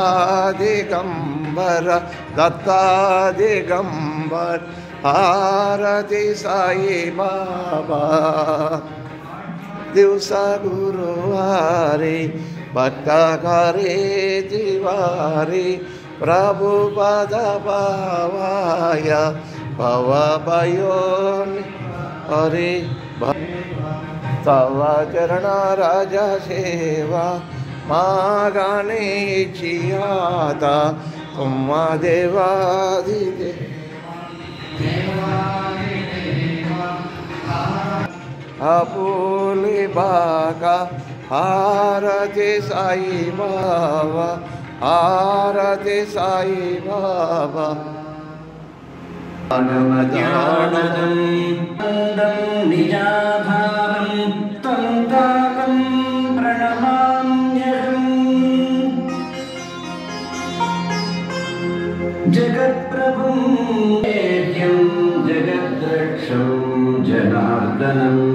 दिगंबर दत्ता दिगंबर आरती साई बाबा दिवसा गुरुवारी भक्त करे जिवारी प्रभु पद पावाय भव भयोन हरि तव चरण राजा सेवा मागाने इच्छियाता तुम्हा आपुली बागा आरती साई बाबा आरती साई बाबा निजाधारं तन्ताकं प्रणमाम्यहम् जगत्प्रभुं वेद्यं जगद्रक्षं जनार्दनम्